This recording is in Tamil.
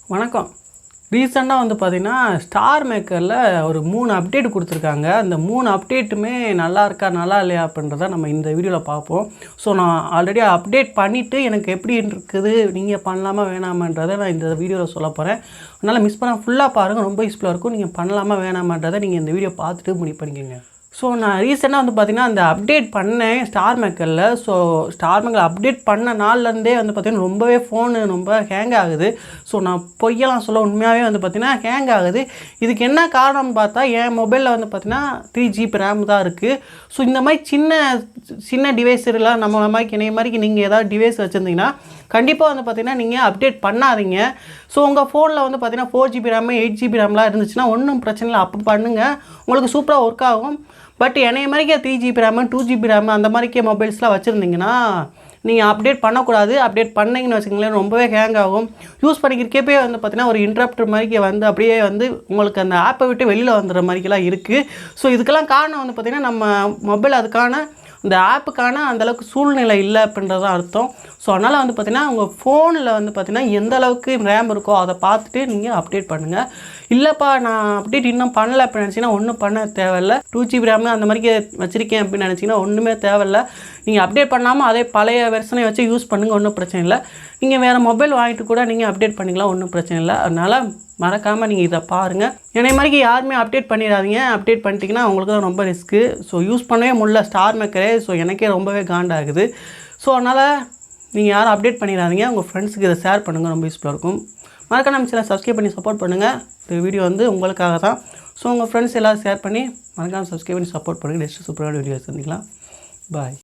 வணக்கம். ரீசெண்டாக வந்து பார்த்திங்கன்னா StarMaker-ல ஒரு 3 அப்டேட் கொடுத்துருக்காங்க. அந்த 3 அப்டேட்டுமே நல்லா இருக்கா நல்லா இல்லையா அப்படின்றத நம்ம இந்த வீடியோவில் பார்ப்போம். ஸோ நான் ஆல்ரெடி அப்டேட் பண்ணிவிட்டு எனக்கு எப்படி இருக்குது, நீங்கள் பண்ணலாமா வேணாமான்றதை நான் இந்த வீடியோவில் சொல்ல போகிறேன். அதனால் மிஸ் பண்ண ஃபுல்லாக பாருங்கள், ரொம்ப யூஸ்ஃபுல்லாக இருக்கும். நீங்கள் பண்ணலாமா வேணாமான்றதை நீங்கள் இந்த வீடியோ பார்த்துட்டு முடிவு பண்ணிக்கோங்க. ஸோ நான் ரீசெண்டாக வந்து பார்த்திங்கன்னா அந்த அப்டேட் பண்ணேன் StarMaker-ல. ஸோ StarMaker அப்டேட் பண்ண நாள்லேருந்தே வந்து பார்த்திங்கன்னா ரொம்பவே ஃபோனு ரொம்ப ஹேங் ஆகுது. ஸோ நான் பொய்யெல்லாம் சொல்ல உண்மையாகவே வந்து பார்த்திங்கன்னா ஹேங் ஆகுது. இதுக்கு என்ன காரணம்னு பார்த்தா என் மொபைலில் வந்து பார்த்திங்கன்னா 3GB ரேம் தான் இருக்குது. ஸோ இந்த மாதிரி சின்ன டிவைஸ்லாம் நம்ம மாதிரி என்னைய மாதிரி நீங்கள் ஏதாவது டிவைஸ் வச்சுருந்தீங்கன்னா கண்டிப்பாக வந்து பார்த்திங்கன்னா நீங்கள் அப்டேட் பண்ணாதீங்க. ஸோ உங்கள் ஃபோனில் வந்து பார்த்திங்கன்னா 4GB ரேம் 8GB ரேம்லாம் இருந்துச்சுன்னா ஒன்றும் பிரச்சனை இல்லை, அப்போ பண்ணுங்கள், உங்களுக்கு சூப்பராக ஒர்க் ஆகும். பட் என்னைய மாதிரிக்கே 3GB ரேமு 2GB ரேமு அந்த மாதிரிக்கே மொபைல்ஸ்லாம் வச்சுருந்தீங்கன்னா நீங்கள் அப்டேட் பண்ணக்கூடாது. அப்டேட் பண்ணிங்கன்னு வச்சுக்கோங்களேன் ரொம்பவே ஹேங் ஆகும். யூஸ் பண்ணிக்கிறக்கப்பே வந்து பார்த்திங்கன்னா ஒரு இன்ட்ரப்டர் மாதிரிக்கே வந்து அப்படியே வந்து உங்களுக்கு அந்த ஆப்பை விட்டு வெளியில் வந்துடுற மாதிரிக்கெல்லாம் இருக்குது. ஸோ இதுக்கெல்லாம் காரணம் வந்து பார்த்திங்கன்னா நம்ம மொபைல் அதுக்கான இந்த ஆப்புக்கான அந்தளவுக்கு சூழ்நிலை இல்லை அப்படின்றது தான் அர்த்தம். ஸோ அதனால் வந்து பார்த்திங்கன்னா உங்கள் ஃபோனில் வந்து பார்த்திங்கன்னா எந்த அளவுக்கு ரேம் இருக்கோ அதை பார்த்துட்டு நீங்கள் அப்டேட் பண்ணுங்கள். இல்லைப்பா நான் அப்டேட் இன்னும் பண்ணலை அப்படின்னு நினச்சிங்கன்னா ஒன்றும் பண்ண தேவையில்லை. 2GB ரேம் அந்த மாதிரிக்கே வச்சுருக்கேன் அப்படின்னு நினச்சிங்கன்னா ஒன்றுமே தேவையில்லை. நீங்கள் அப்டேட் பண்ணாமல் அதே பழைய வெர்ஷனை வச்சு யூஸ் பண்ணுங்கள், ஒன்றும் பிரச்சனை இல்லை. நீங்கள் வேறு மொபைல் வாங்கிட்டு கூட நீங்கள் அப்டேட் பண்ணிக்கலாம், ஒன்றும் பிரச்சனை இல்லை. அதனால் மறக்காமல் நீங்கள் இதை பாருங்கள். என்னை மாதிரி யாருமே அப்டேட் பண்ணிடாதீங்க. அப்டேட் பண்ணிட்டீங்கன்னா உங்களுக்கு தான் ரொம்ப ரிஸ்க்கு. ஸோ யூஸ் பண்ணவே முடியல StarMaker-ஏ. ஸோ எனக்கே ரொம்பவே காண்டாகுது. ஸோ அதனால் நீங்கள் யாரும் அப்டேட் பண்ணிடாதீங்க. உங்கள் ஃப்ரெண்ட்ஸுக்கு இதை ஷேர் பண்ணுங்கள், ரொம்ப யூஸ்ஃபுல்லாக இருக்கும். மறக்காம நம்ம சேனலை சப்ஸ்கிரைப் பண்ணி சப்போர்ட் பண்ணுங்கள். இந்த வீடியோ வந்து உங்களுக்காக தான். ஸோ உங்கள் ஃப்ரெண்ட்ஸ் எல்லோரும் ஷேர் பண்ணி மறக்காமல் சப்ஸ்கிரைப் பண்ணி சப்போர்ட் பண்ணுங்கள். நெக்ஸ்ட் சூப்பரான வீடியோ சந்திக்கலாம். பாய்.